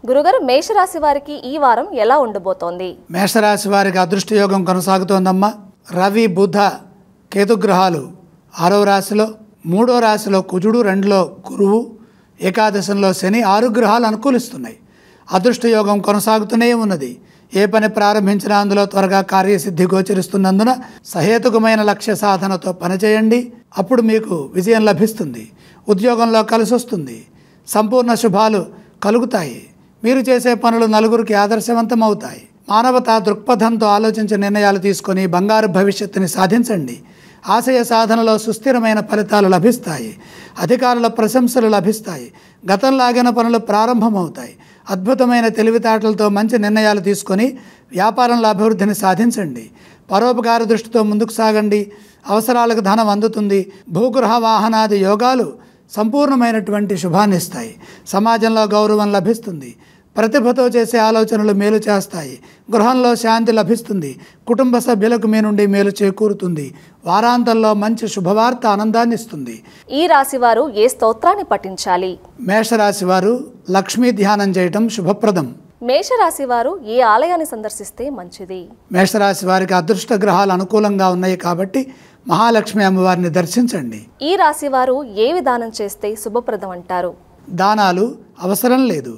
గురుగారు, మేషరాశి వారికి ఈ వారం ఎలా ఉండబోతోంది? మేషరాశి వారికి అదృష్ట యోగం కొనసాగుతోందమ్మా. రవి, బుధ, కేతుగ్రహాలు 6వ రాశిలో, 3వ రాశిలో కుజుడు, 2లో గురువు, ఏకాదశంలో శని, 6 గ్రహాలు అనుకూలిస్తున్నాయి. అదృష్ట యోగం కొనసాగుతూనే ఉన్నది. ఏ పని ప్రారంభించినా అందులో త్వరగా కార్యసిద్ధి గోచరిస్తున్నందున సహేతుకమైన లక్ష్య సాధనతో పనిచేయండి. అప్పుడు మీకు విజయం లభిస్తుంది. ఉద్యోగంలో కలిసి వస్తుంది. సంపూర్ణ శుభాలు కలుగుతాయి. మీరు చేసే పనులు నలుగురికి ఆదర్శవంతం అవుతాయి. మానవతా దృక్పథంతో ఆలోచించి నిర్ణయాలు తీసుకొని బంగారు భవిష్యత్తుని సాధించండి. ఆశయ సాధనలో సుస్థిరమైన ఫలితాలు లభిస్తాయి. అధికారుల ప్రశంసలు లభిస్తాయి. గతంలాగిన పనులు ప్రారంభమవుతాయి. అద్భుతమైన తెలివితేటలతో మంచి నిర్ణయాలు తీసుకొని వ్యాపారంలో అభివృద్ధిని సాధించండి. పరోపకార దృష్టితో ముందుకు సాగండి. అవసరాలకు ధనం అందుతుంది. భూగృహ వాహనాది యోగాలు సంపూర్ణమైనటువంటి శుభాన్ని ఇస్తాయి. సమాజంలో గౌరవం లభిస్తుంది. ప్రతిభతో చేసే ఆలోచనలు మేలు చేస్తాయి. గృహంలో శాంతి లభిస్తుంది. కుటుంబ సభ్యులకు మీ నుండి మేలు చేకూరుతుంది. వారాంతంలో మంచి శుభవార్త ఆనందాన్ని ఇస్తుంది. ఈ రాశి వారు ఏ స్తోత్రాన్ని పఠించాలి? మేషరాశి వారు లక్ష్మీ ధ్యానం చేయటం శుభప్రదం. మేషరాశి వారు ఏ ఆలయాన్ని సందర్శిస్తే మంచిది? మేషరాశి వారికి అదృష్ట గ్రహాలు అనుకూలంగా ఉన్నాయి కాబట్టి మహాలక్ష్మి అమ్మవారిని దర్శించండి. ఈ రాశి వారు ఏ విధానం చేస్తే శుభప్రదం అంటారు? దానాలు అవసరం లేదు.